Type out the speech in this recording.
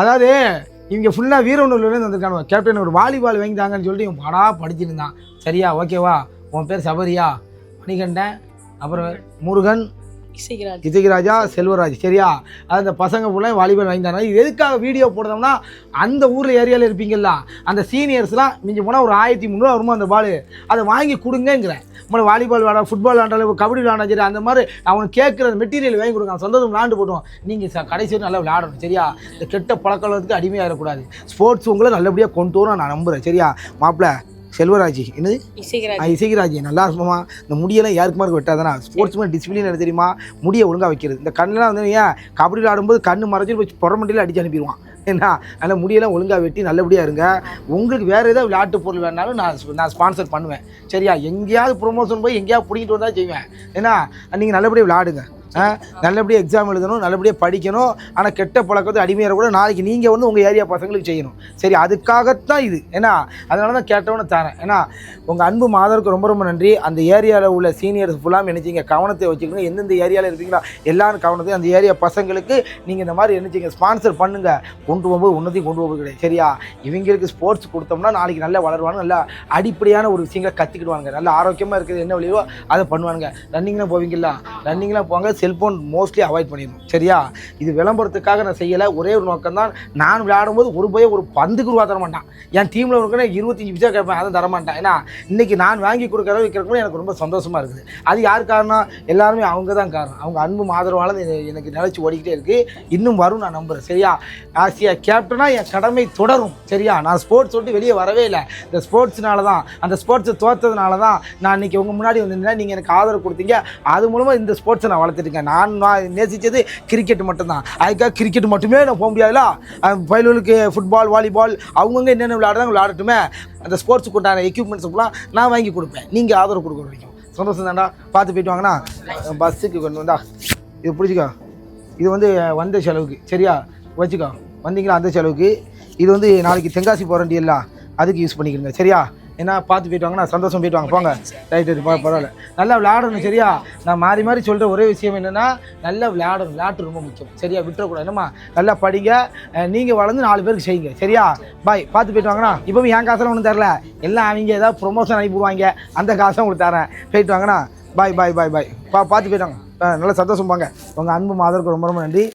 அதாவது இவங்க ஃபுல்லாக வீரநூல்லேருந்து வந்திருக்காங்க. கேப்டன் ஒரு வாலிபால் வாங்கிட்டாங்கன்னு சொல்லிட்டு இவன் படா படிச்சிருந்தான். சரியா? ஓகேவா? உன் பேர் சபரியா, மணிகண்டன், அப்புறம் முருகன், இசைராஜா, செல்வராஜ். சரியா? அந்த பசங்க ஃபுல்லாக வாலிபால் வாங்கிட்டாங்க. இது எதுக்காக வீடியோ போடுறோம்னா, அந்த ஊரில் ஏரியாவில் இருப்பீங்களா, அந்த சீனியர்ஸ்லாம் மிஞ்சி போனால் ஒரு 1300 வருமா அந்த பால், அதை வாங்கி கொடுங்கிறேன். நம்மளை வாலிபால் விளாட, ஃபுட்பால் விளாண்டாலும், கபடி விளாண்டா சரி, அந்த மாதிரி அவனுக்கு கேட்குற மெட்டீரியல் வாங்கி கொடுங்க. சொந்தம் விளாண்டு போட்டோம். நீங்கள் கடைசி வரை நல்லா விளையாடணும். சரியா? இந்த கெட்ட பழக்கத்துக்கு அடிமையாகிடக்கூடாது. ஸ்போர்ட்ஸ் உங்களை நல்லபடியாக கொண்டு வரும் நான் நம்புகிறேன். சரியா மாப்பிள்ள? செல்வராஜ் என்னது இசைராஜ் நல்லா இருக்குமா? இந்த முடியெல்லாம் யாருக்கு மாதிரி வெட்டாதானா? ஸ்போர்ட்ஸ் மேன் டிசிப்ளின் என்ன தெரியுமா? முடியை ஒழுங்காக வைக்கிறது. இந்த கண்ணெலாம் வந்து ஏன் கபடி விளாடும்போது கண்ணு மறைச்சி போய் புறமண்டியில் அடிச்சு அனுப்பிடுவான். என்ன அதனால் முடியெல்லாம் ஒழுங்காக வெட்டி நல்லபடியாக இருங்க. உங்களுக்கு வேறு ஏதாவது விளையாட்டு பொருள் வேணாலும் நான் ஸ்பான்சர் பண்ணுவேன். சரியா? எங்கேயாவது ப்ரொமோஷன் போய் எங்கேயாவது பிடிக்கிட்டு வந்தால் செய்வேன். ஏன்னா நீங்கள் நல்லபடியாக விளையாடுங்க. நல்லபடியாக எக்ஸாம் எழுதணும், நல்லபடியாக படிக்கணும். ஆனால் கெட்ட பழக்கத்தை அடிமையாக கூட நாளைக்கு நீங்கள் வந்து உங்கள் ஏரியா பசங்களுக்கு செய்யணும். சரி, அதுக்காகத்தான் இது. ஏன்னா அதனால தான் கேட்டவொன்னு தரேன். ஏன்னா உங்கள் அன்பு மாதருக்கு ரொம்ப ரொம்ப நன்றி. அந்த ஏரியாவில் உள்ள சீனியர்ஸ் ஃபுல்லாக நினச்சிங்க கவனத்தை வச்சுக்கணும். எந்தெந்த ஏரியாவில் இருப்பீங்களா எல்லாரும் கவனத்தையும் அந்த ஏரியா பசங்களுக்கு நீங்கள் இந்த மாதிரி நினச்சிங்க ஸ்பான்சர் பண்ணுங்கள். கொண்டு போகும்போது உன்னத்தையும் கொண்டு போகிறது கிடையாது. சரியா? இவங்களுக்கு ஸ்போர்ட்ஸ் கொடுத்தோம்னா நாளைக்கு நல்லா வளருவாங்க, நல்லா அடிப்படையான ஒரு விஷயங்களை கற்றுக்கிடுவாங்க, நல்லா ஆரோக்கியமாக இருக்கிறது என்ன வழியோ அதை பண்ணுவாங்க. ரன்னிங்லாம் போவீங்களா? ரன்னிங்லாம் போங்க. செல்ஃபோன் மோஸ்ட்லி அவாய்ட் பண்ணிடணும். சரியா? இது விளம்பரத்துக்காக நான் செய்யலை. ஒரே ஒரு நோக்கம் தான். நான் விளையாடும்போது ஒரு பந்துக்கு ரூபா தரமாட்டான். என் டீமில் இருக்கிற 25 பைசா கேட்பேன், அதை தரமாட்டேன். ஏன்னா இன்றைக்கி நான் வாங்கி கொடுக்குற வைக்கிறதுக்கு எனக்கு ரொம்ப சந்தோஷமாக இருக்குது. அது யார் காரணம்? எல்லாருமே அவங்க தான் காரணம். அவங்க அன்பு ஆதரவால் எனக்கு நிலைச்சி ஓடிக்கிட்டே இருக்குது. இன்னும் வரும் நான் நம்புகிறேன். சரியா? ஆசியா கேப்டனாக என் கடமை தொடரும். சரியா? நான் ஸ்போர்ட்ஸ் விட்டு வெளியே வரவே இல்லை. இந்த ஸ்போர்ட்ஸ்னால தான், அந்த ஸ்போர்ட்ஸை தோற்றதுனால தான் நான் இன்றைக்கி உங்கள் முன்னாடி வந்திருந்தேன். நீங்கள் எனக்கு ஆதரவு கொடுத்தீங்க. அது மூலமாக இந்த ஸ்போர்ட்ஸை நான் வளர்த்துட்டு நான் நேசித்தது கிரிக்கெட் மட்டும்தான். அதுக்காக கிரிக்கெட் மட்டுமே நான் போக முடியாதுல. பயிலுக்கு ஃபுட்பால், வாலிபால் அவங்கவுங்க என்னென்ன விளையாடுறாங்க விளையாடட்டுமே. அந்த ஸ்போர்ட்ஸுக்கு உண்டான எக்யூப்மெண்ட்ஸ் ஃபுல்லாக நான் வாங்கி கொடுப்பேன். நீங்கள் ஆதரவு கொடுக்க வரைக்கும் சந்தோஷம் தான்டா. பார்த்து போயிட்டு வாங்கண்ணா. பஸ்ஸுக்கு கொண்டு வந்தா இது பிடிச்சிக்கோ. இது வந்து வந்த செலவுக்கு. சரியா? வச்சுக்கோ. வந்தீங்களா அந்த செலவுக்கு. இது வந்து நாளைக்கு தென்காசி போகிறேன்டி எல்லாம் அதுக்கு யூஸ் பண்ணிக்கிறேங்க. சரியா? ஏன்னா பார்த்து போயிட்டு வாங்கண்ணா. சந்தோஷம் போயிட்டு வாங்க. போங்க. ரைட்டு, பரவாயில்ல. நல்லா விளையாடணும். சரியா? நான் மாறி மாறி சொல்கிற ஒரே விஷயம் என்னென்னா, நல்லா விளையாடணும். விளையாட்டு ரொம்ப முக்கியம். சரியா? விட்டுறக்கூடாது. என்னம்மா நல்லா படிங்க. நீங்கள் வளர்ந்து 4 பேருக்கு செய்யுங்க. சரியா? பாய். பார்த்து போயிட்டு வாங்கண்ணா. இப்போவும் என் காசெல்லாம் ஒன்றும் தரல. எல்லாம் அவங்க ஏதாவது ப்ரொமோஷன் அனுப்பிடுவாங்க. அந்த காசை உங்களுக்கு தரேன். போயிட்டு வாங்கண்ணா. பாய் பாய் பாய் பாய். பார்த்து போயிட்டு வாங்க. நல்லா சந்தோஷம். பாங்க. உங்கள் அன்பு மாதருக்கு ரொம்ப ரொம்ப நன்றி.